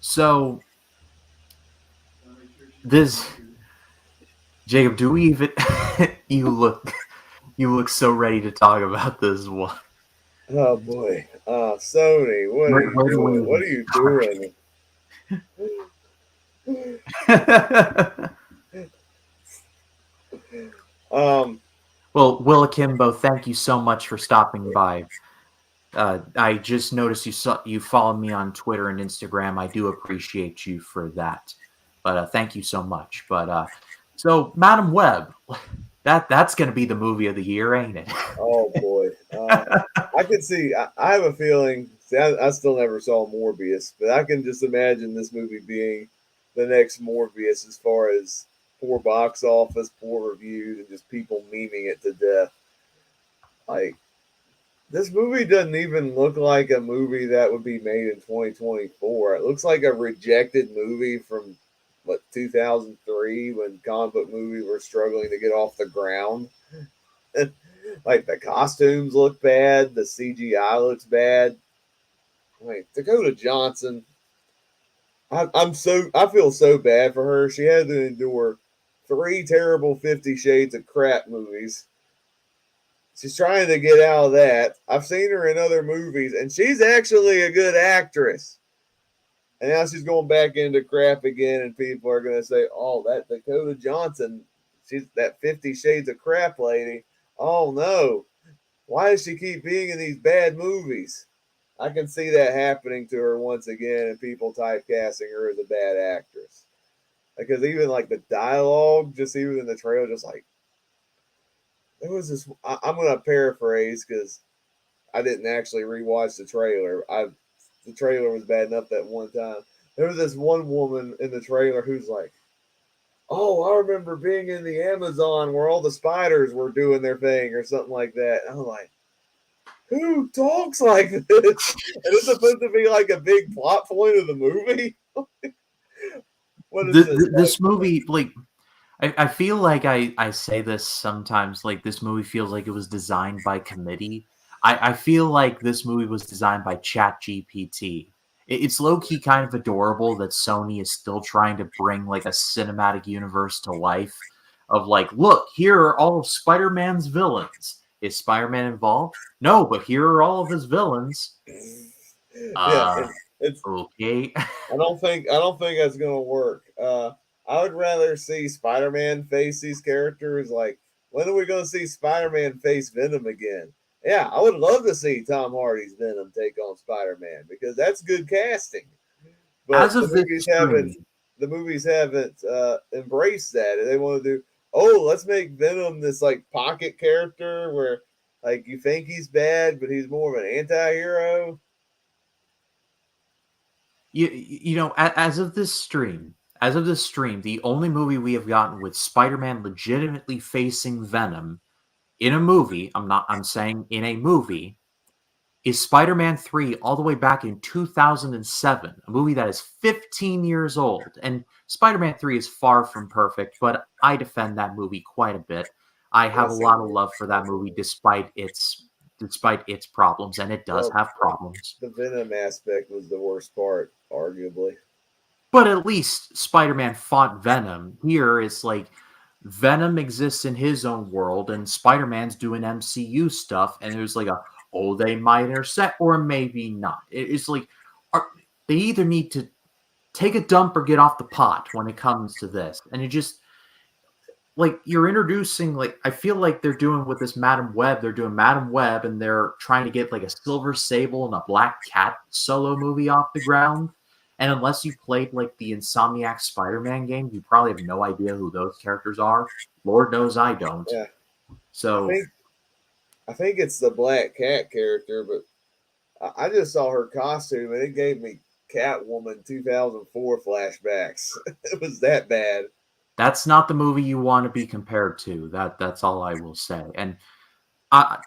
So, this Jacob, do we even you look so ready to talk about this one. Oh boy, Sony, what are you Where do we doing? What even are you start? doing? um, Well, Will Akimbo, thank you so much for stopping by. I just noticed you followed me on Twitter and Instagram. I do appreciate you for that. But thank you so much. But so Madam Web, that's going to be the movie of the year, ain't it? oh boy, I can see. I have a feeling. See, I still never saw Morbius, but I can just imagine this movie being the next Morbius as far as poor box office, poor reviews, and just people memeing it to death. Like this movie doesn't even look like a movie that would be made in 2024. It looks like a rejected movie from what 2003 when comic book movies were struggling to get off the ground. Like the costumes look bad, the CGI looks bad. Like Dakota Johnson, I feel so bad for her. She had to endure 3 terrible 50 Shades of crap movies. She's trying to get out of that. I've seen her in other movies, and she's actually a good actress. And now she's going back into crap again, and people are going to say, "Oh, that Dakota Johnson, she's that 50 Shades of crap lady." Oh no, why does she keep being in these bad movies? I can see that happening to her once again, and people typecasting her as a bad actress. Because even like the dialogue, just even in the trailer, just like there was this. I'm gonna paraphrase because I didn't actually rewatch the trailer. The trailer was bad enough that one time. There was this one woman in the trailer who's like, "Oh, I remember being in the Amazon where all the spiders were doing their thing or something like that." And I'm like, "Who talks like this?" And it's supposed to be like a big plot point of the movie. What is this like? This movie, like, I feel like I say this sometimes, like, this movie feels like it was designed by committee. I feel like this movie was designed by Chat GPT. It's low key kind of adorable that Sony is still trying to bring like a cinematic universe to life. Of like, look, here are all of Spider Man's villains. Is Spider Man involved? No, but here are all of his villains. Yeah, Uh, it's okay. I don't think that's gonna work. I would rather see Spider-Man face these characters. Like, when are we gonna see Spider-Man face Venom again? Yeah, I would love to see Tom Hardy's Venom take on Spider-Man because that's good casting. But As of this stream, the movies haven't embraced that. And they want to do, oh, let's make Venom this like pocket character where like you think he's bad, but he's more of an anti-hero. as of this stream, the only movie we have gotten with Spider-Man legitimately facing Venom in a movie, I'm saying in a movie, is Spider-Man 3 all the way back in 2007, a movie that is 15 years old. And Spider-Man 3 is far from perfect, but I defend that movie quite a bit. I have a Yes, lot of love for that movie despite its problems, and it does well, have problems. the Venom aspect was the worst part, arguably. But at least Spider-Man fought Venom. Here it's like Venom exists in his own world and Spider-Man's doing MCU stuff, and there's like they might intersect or maybe not. It's like they either need to take a dump or get off the pot when it comes to this. And it just like you're introducing like I feel like they're doing with this Madam Web, they're doing Madam Web and they're trying to get like a Silver Sable and a Black Cat solo movie off the ground. And unless you played like the Insomniac Spider-Man game, you probably have no idea who those characters are. Lord knows I don't. Yeah, I So think I think it's the Black Cat character, but I just saw her costume and it gave me Catwoman 2004 flashbacks. It was that bad. that's not the movie you want to be compared to. That's all I will say. And I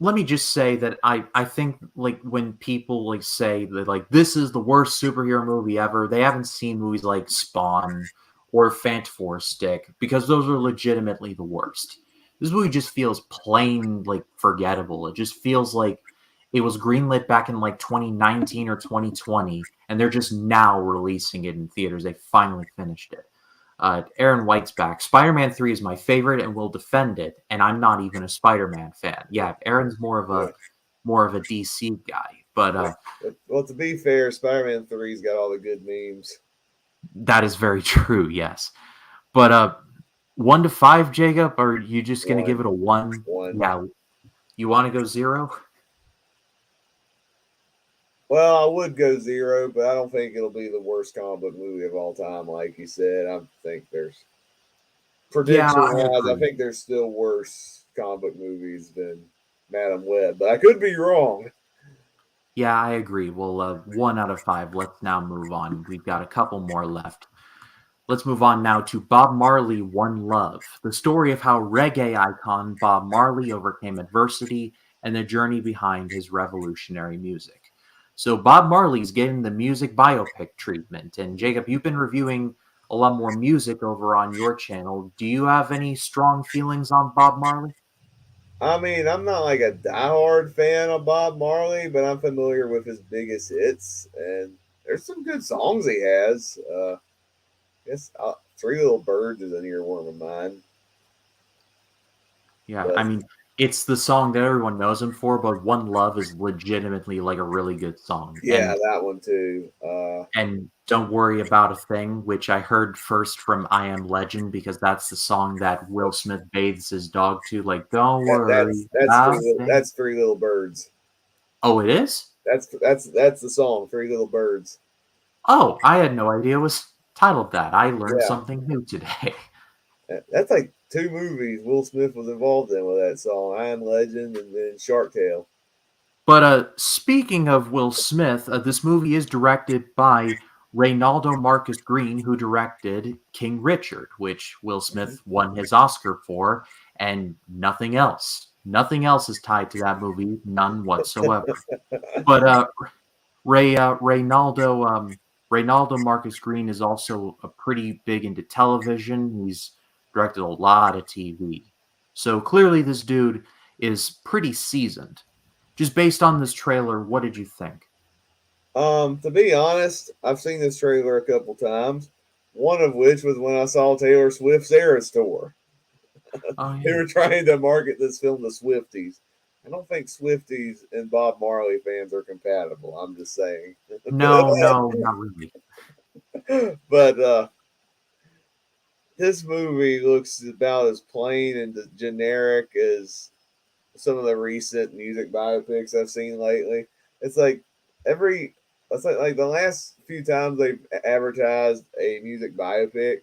let me just say that I think like when people like say that like this is the worst superhero movie ever, they haven't seen movies like Spawn or Fantastic because those are legitimately the worst. This movie just feels plain like forgettable. It just feels like it was greenlit back in like 2019 or 2020 and they're just now releasing it in theaters. They finally finished it. Aaron White's back. Spider-Man 3 is my favorite and will defend it, and I'm not even a Spider-Man fan. Yeah, Aaron's Yeah. more of a DC guy, but Well, to be fair, Spider-Man 3's got all the good memes. that is very true, yes. But 1 to 5, Jacob, or are you just gonna give One, it a 1? one. Yeah, you want to go 0? Well, I would go 0, but I don't think it'll be the worst comic book movie of all time. Like you said, I think there's Yeah, prediction I wise, I agree. think there's still worse comic book movies than Madam Web, but I could be wrong. Yeah, I agree. Well, 1 out of 5. Let's now move on. We've got a couple more left. Let's move on now to Bob Marley, One Love, the story of how reggae icon Bob Marley overcame adversity and the journey behind his revolutionary music. So, Bob Marley's getting the music biopic treatment. And, Jacob, you've been reviewing a lot more music over on your channel. Do you have any strong feelings on Bob Marley? I mean, I'm not like a diehard fan of Bob Marley, but I'm familiar with his biggest hits, and there's some good songs he has. I guess Three Little Birds is a near one of mine, Yeah, I but mean, it's the song that everyone knows him for, but One Love is legitimately like a really good song. yeah, that one too. And Don't Worry About a Thing, which I heard first from I Am Legend because that's the song that Will Smith bathes his dog to, like, don't That, worry about a thing. that's Three Little Birds. Oh, it is? That's the song, Three Little Birds. Oh, I had no idea it was titled that. I learned Yeah, something new today. that's like two movies Will Smith was involved in with that song, I Am Legend and then Shark Tale. But speaking of Will Smith, this movie is directed by Reynaldo Marcus Green, who directed King Richard, which Will Smith won his Oscar for, and nothing else. Nothing else is tied to that movie, none whatsoever. But Reynaldo Marcus Green is also a pretty big into television. He's directed a lot of TV, so clearly this dude is pretty seasoned. Just based on this trailer, what did you think? To be honest, I've seen this trailer a couple times. One of which was when I saw Taylor Swift's Eras tour. Oh They yeah. were trying to market this film to Swifties. I don't think Swifties and Bob Marley fans are compatible. I'm just saying. No, no, not really. But this movie looks about as plain and generic as some of the recent music biopics I've seen lately. It's like every it's like the last few times they've advertised a music biopic,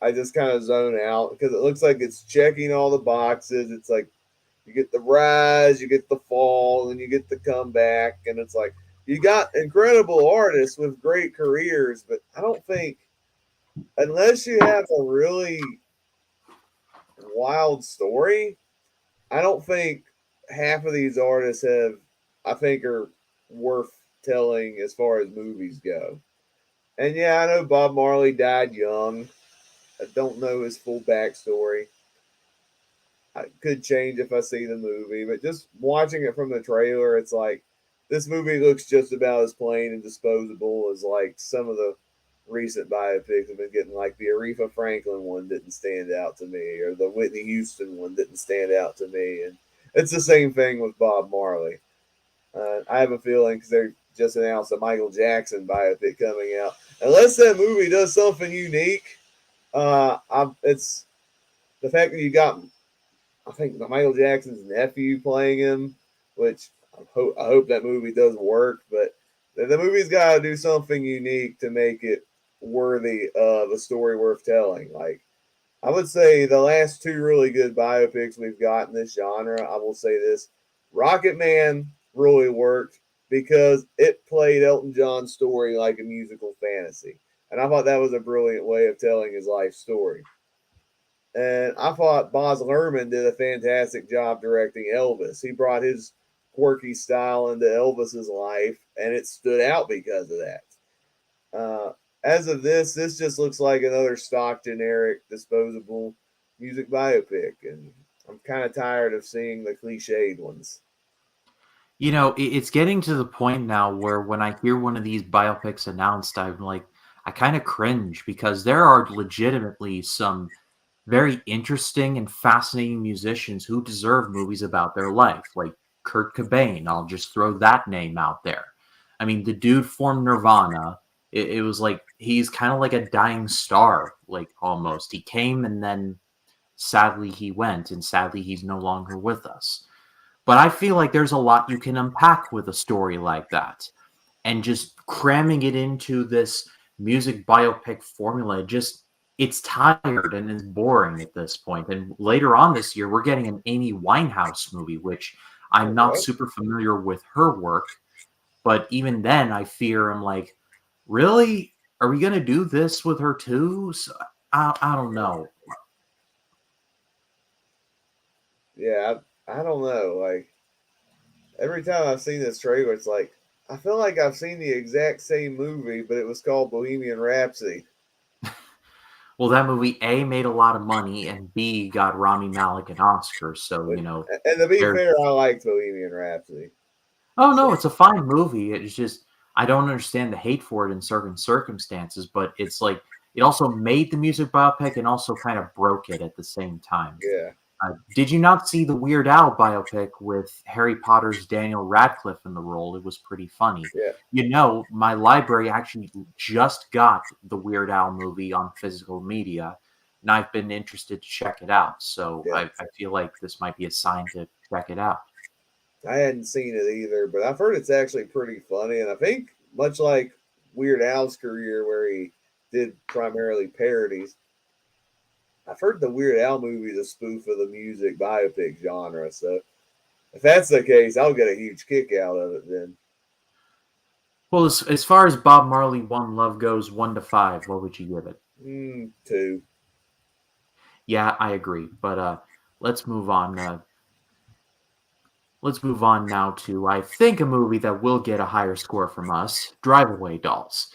I just kind of zone out because it looks like it's checking all the boxes. It's like you get the rise, you get the fall, and you get the comeback, and it's like you got incredible artists with great careers, but I don't think unless you have a really wild story, I don't think half of these artists have, I think, are worth telling as far as movies go. And yeah, I know Bob Marley died young. I don't know his full backstory. I could change if I see the movie, but just watching it from the trailer, it's like this movie looks just about as plain and disposable as like some of the recent biopics have been getting. Like the Aretha Franklin one didn't stand out to me, or the Whitney Houston one didn't stand out to me, and it's the same thing with Bob Marley. I have a feeling because they just announced a Michael Jackson biopic coming out. Unless that movie does something unique, it's the fact that you got I think Michael Jackson's nephew playing him, which I hope that movie does work. But the movie's got to do something unique to make it worthy of a story worth telling. Like I would say, the last two really good biopics we've got in this genre, I will say this: Rocket Man really worked because it played Elton John's story like a musical fantasy, and I thought that was a brilliant way of telling his life story. And I thought Boz Lerman did a fantastic job directing Elvis. He brought his quirky style into Elvis's life, and it stood out because of that. As of this just looks like another stock, generic, disposable music biopic, and I'm kind of tired of seeing the cliched ones. You know, it's getting to the point now where when I hear one of these biopics announced, I'm like, I kind of cringe because there are legitimately some very interesting and fascinating musicians who deserve movies about their life, like Kurt Cobain. I'll just throw that name out there. I mean, the dude formed Nirvana. It was like he's kind of like a dying star, like almost. He came and then sadly he went, and sadly he's no longer with us. But I feel like there's a lot you can unpack with a story like that. And just cramming it into this music biopic formula, just it's tired and it's boring at this point. And later on this year, we're getting an Amy Winehouse movie, which Oh, I'm not what? super familiar with her work. But even then, I fear I'm like, really? Are we going to do this with her too? So, I don't know. Yeah, I don't know. Like every time I've seen this trailer, it's like I feel like I've seen the exact same movie, but it was called Bohemian Rhapsody. Well, that movie A made a lot of money and B got Rami Malek an Oscar. So, Which, and to be there's fair, I liked Bohemian Rhapsody. oh So no, it's a fine movie. It's just I don't understand the hate for it in certain circumstances, but it's like it also made the music biopic and also kind of broke it at the same time. yeah, Did you not see the Weird Al biopic with Harry Potter's Daniel Radcliffe in the role? It was pretty funny. yeah, You know, my library actually just got the Weird Al movie on physical media, and I've been interested to check it out. So yeah. I feel like this might be a sign to check it out. I hadn't seen it either, but I've heard it's actually pretty funny, and I think much like Weird Al's career, where he did primarily parodies, I've heard the Weird Al movie is a spoof of the music biopic genre. So if that's the case, I'll get a huge kick out of it then. Well, as far as Bob Marley One Love goes, 1 to 5, what would you give it? Two. Yeah, I agree. But let's move on. Let's move on now to I think a movie that will get a higher score from us: Drive Away Dolls.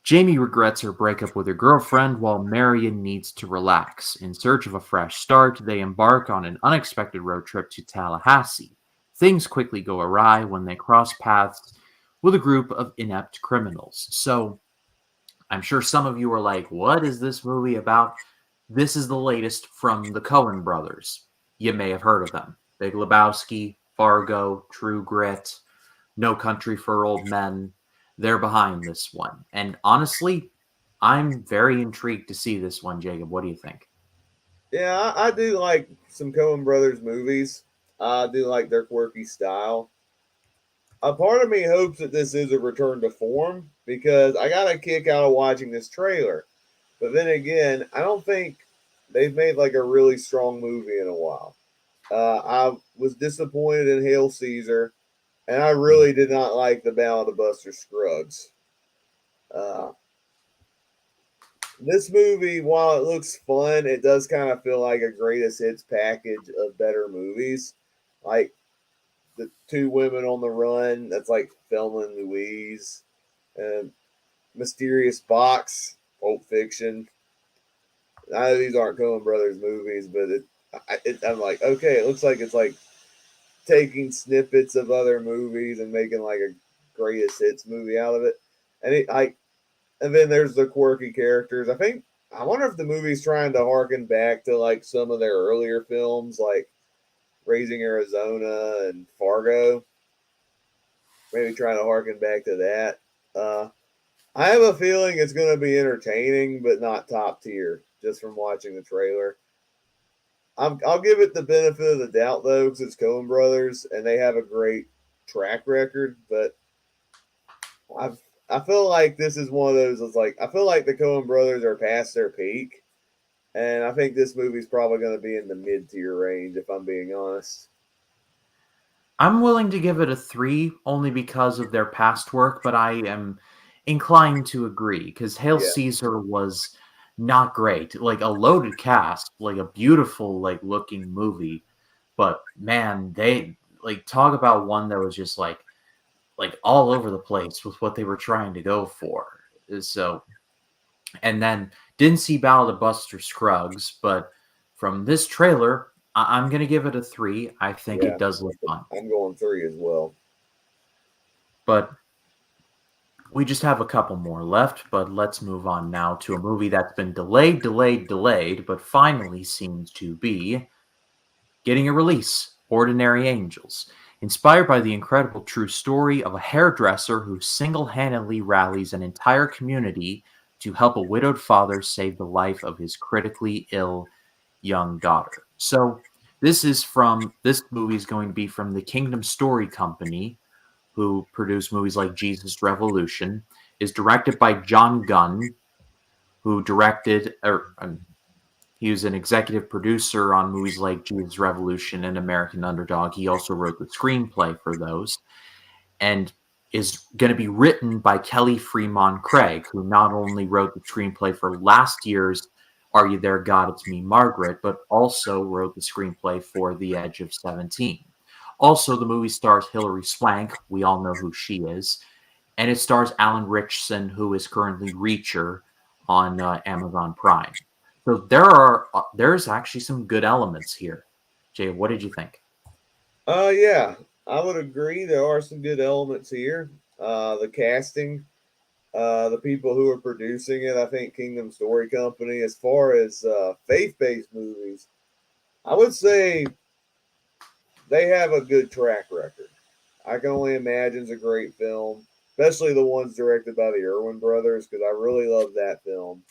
Jamie regrets her breakup with her girlfriend while Marion needs to relax. In search of a fresh start, they embark on an unexpected road trip to Tallahassee. Things quickly go awry when they cross paths with a group of inept criminals. So I'm sure some of you are like, what is this movie about? This is the latest from the Coen brothers. You may have heard of them. Big Lebowski, Fargo, True Grit, No Country for Old Men. They're behind this one. And honestly, I'm very intrigued to see this one, Jacob. What do you think? Yeah, I do like some Coen Brothers movies. I do like their quirky style. A part of me hopes that this is a return to form because I got a kick out of watching this trailer. But then again, I don't think they've made like a really strong movie in a while. I was disappointed in Hail Caesar, and I Mhm. really did not like the Ballad of Buster Scruggs. Uh, this movie, while it looks fun, it does kind of feel like a greatest hits package of better movies. Like the two women on the run, that's like Thelma and Louise, and Mysterious Box, Pulp Fiction. I know these aren't Coen Brothers movies, but I'm like, okay, it looks like it's like taking snippets of other movies and making like a greatest hits movie out of it. And and then there's the quirky characters. I wonder if the movie's trying to harken back to like some of their earlier films, like Raising Arizona and Fargo. Maybe trying to harken back to that. Uh, I have a feeling it's going to be entertaining, but not top tier, just from watching the trailer. I'll give it the benefit of the doubt though, because it's Coen Brothers and they have a great track record. But I feel like this is one of those. It's like I feel like the Coen Brothers are past their peak, and I think this movie's probably going to be in the mid tier range, if I'm being honest. I'm willing to give it a 3 only because of their past work, but I am inclined to agree because Hail Yeah, Caesar was not great. Like a loaded cast, like a beautiful like looking movie, but man, they like talk about one that was just like all over the place with what they were trying to go for. So, and then didn't see Ballad of Buster Scruggs, but from this trailer, I'm gonna give it a 3. I think it yeah, does look fun. I'm going 3 as well. But we just have a couple more left, but let's move on now to a movie that's been delayed, but finally seems to be getting a release. Ordinary Angels. Inspired by the incredible true story of a hairdresser who single handedly rallies an entire community to help a widowed father save the life of his critically ill young daughter. So, this movie is going to be from the Kingdom Story Company, who produced movies like Jesus Revolution, is directed by John Gunn, who directed, he was an executive producer on movies like Jesus Revolution and American Underdog. He also wrote the screenplay for those, and is going to be written by Kelly Fremont Craig, who not only wrote the screenplay for last year's Are You There, God? It's Me, Margaret, but also wrote the screenplay for The Edge of 17. Also, the movie stars Hilary Swank. We all know who she is, and it stars Alan Ritchson, who is currently Reacher on Amazon Prime. So there's actually some good elements here. Jay, what did you think? Yeah, I would agree. There are some good elements here. The casting, the people who are producing it, I think Kingdom Story Company, as far as faith based movies, I would say they have a good track record. I can only imagine it's a great film, especially the ones directed by the Irwin brothers, because I really love that film.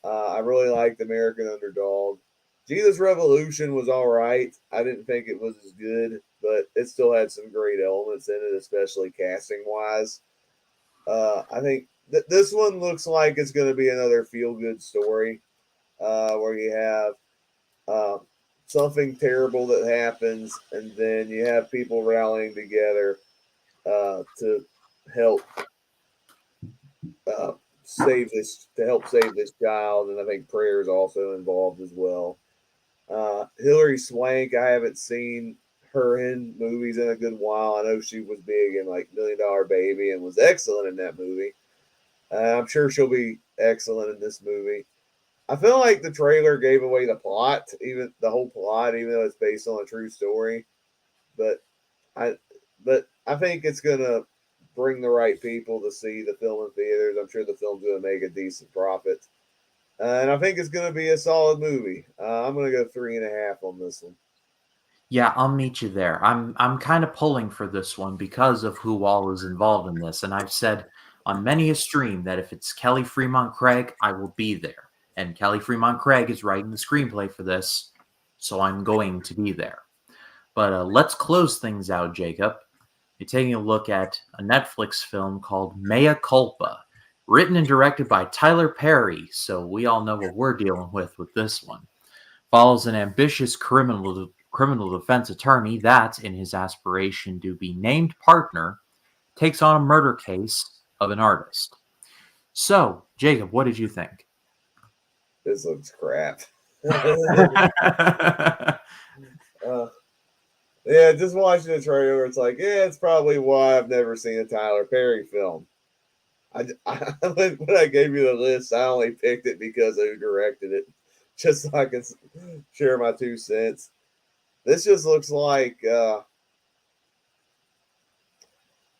I really liked American Underdog. Jesus Revolution was all right. I didn't think it was as good, but it still had some great elements in it, especially casting wise. I think this one looks like it's going to be another feel good story where you have uh, something terrible that happens, and then you have people rallying together to help uh, save this child, and I think prayer is also involved as well. Hilary Swank, I haven't seen her in movies in a good while. I know she was big in like $1 Million Baby and was excellent in that movie. I'm sure she'll be excellent in this movie. I feel like the trailer gave away the plot, even the whole plot, even though it's based on a true story. But I, but I think it's gonna bring the right people to see the film in theaters. I'm sure the film's going to make a decent profit. And I think it's going to be a solid movie. I'm going to go 3.5 on this one. Yeah, I'll meet you there. I'm kind of pulling for this one because of who all is involved in this, and I've said on many a stream that if it's Kelly Fremont Craig, I will be there. And Kelly Fremont Craig is writing the screenplay for this, so I'm going to be there. But let's close things out, Jacob. You're taking a look at a Netflix film called Mea Culpa, written and directed by Tyler Perry, so we all know what we're dealing with this one. Follows an ambitious criminal defense attorney that, in his aspiration to be named partner, takes on a murder case of an artist. So, Jacob, what did you think? This looks crap. uh, yeah, just watching the trailer, it's like, yeah, it's probably why I've never seen a Tyler Perry film. When I gave you the list, I only picked it because of who directed it, just so I can share my 2 cents. This just looks like I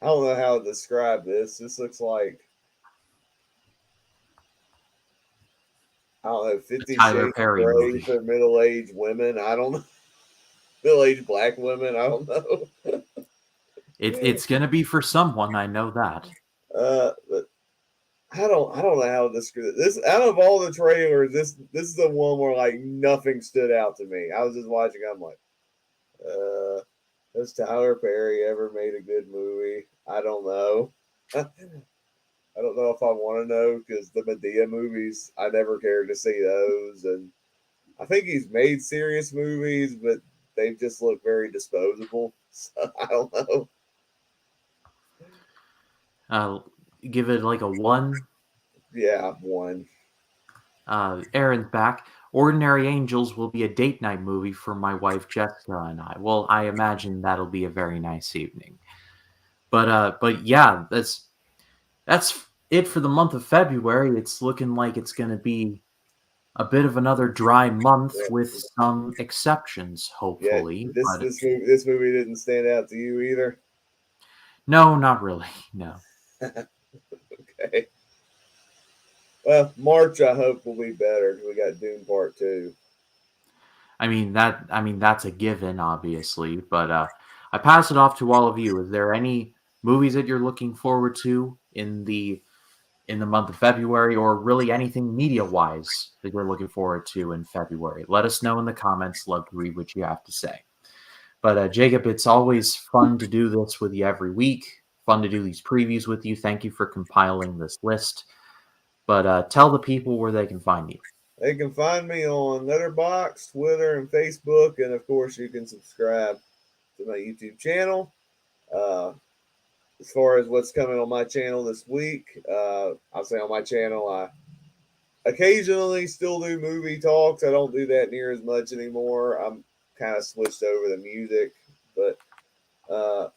don't know how to describe this. This looks like I don't know, 50 Tyler Shades of Perry Grey movie. for middle-aged women. I don't know, middle-aged black women. I don't know. It's going to be for someone, I know that. But I don't know how to describe it. This out of all the trailers, this is the one where like nothing stood out to me. I was just watching. I'm like, has Tyler Perry ever made a good movie? I don't know. I don't know if I want to know because the Medea movies, I never cared to see those, and I think he's made serious movies, but they just look very disposable. So I don't know. Uh, give it like a 1. Yeah, one. Aaron's back. Ordinary Angels will be a date night movie for my wife Jessica and I. Well, I imagine that'll be a very nice evening. But yeah, that's it for the month of February. It's looking like it's going to be a bit of another dry month Yeah, with some exceptions, yeah. hopefully. This But this movie didn't stand out to you either. no, not really. No. Okay. Well, March I hope will be better. We got Doom Part 2. I mean that's a given, obviously. But I pass it off to all of you. Is there any movies that you're looking forward to in the month of February, or really anything media wise that you're looking forward to in February? Let us know in the comments. Love to read what you have to say. But Jacob, it's always fun to do this with you every week. Fun to do these previews with you. Thank you for compiling this list. But tell the people where they can find you. They can find me on Letterboxd, Twitter, and Facebook, and of course, you can subscribe to my YouTube channel. Uh, as far as what's coming on my channel this week, I'll say on my channel, I occasionally still do movie talks. I don't do that near as much anymore. I'm kind of switched over to music, but uh,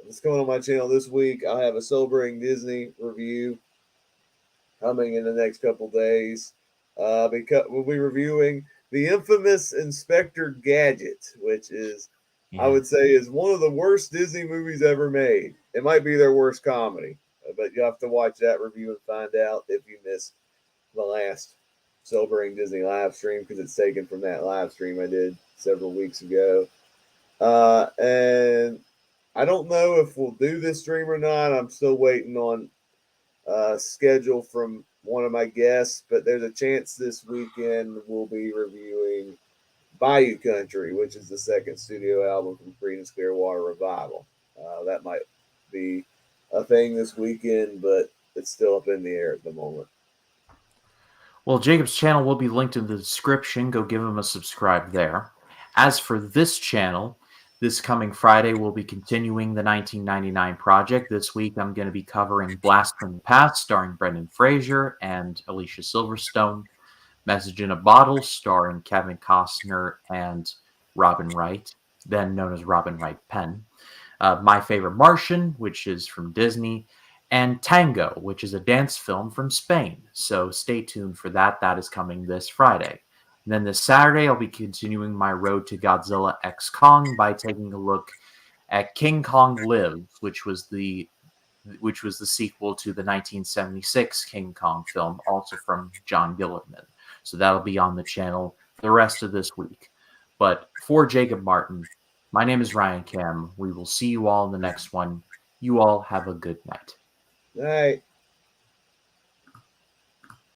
what's coming on my channel this week? I'll have a sobering Disney review coming in the next couple days. Because we'll be reviewing the infamous Inspector Gadget, which is, I Yeah. would say, is one of the worst Disney movies ever made. It might be their worst comedy, but you have to watch that review and find out if you missed the last sobering Disney live stream because it's taken from that live stream I did several weeks ago. And I don't know if we'll do this stream or not. I'm still waiting on schedule from one of my guests, but there's a chance this weekend we'll be reviewing Bayou Country, which is the second studio album from Creedence Clearwater Revival. That might be a thing this weekend, but it's still up in the air at the moment. Well, Jacob's channel will be linked in the description. Go give him a subscribe there. As for this channel, this coming Friday, we'll be continuing the 1999 project. This week, I'm going to be covering Blast from the Past, starring Brendan Fraser and Alicia Silverstone. Message in a Bottle, starring Kevin Costner and Robin Wright, then known as Robin Wright Penn. My Favorite Martian, which is from Disney, and Tango, which is a dance film from Spain. So stay tuned for that. That is coming this Friday. And then this Saturday, I'll be continuing my road to Godzilla X Kong by taking a look at King Kong Lives, which was the sequel to the 1976 King Kong film, also from John Gillerman. So that'll be on the channel for the rest of this week. But for Jacob Martin, my name is Ryan Kim. We will see you all in the next one. You all have a good night. All right.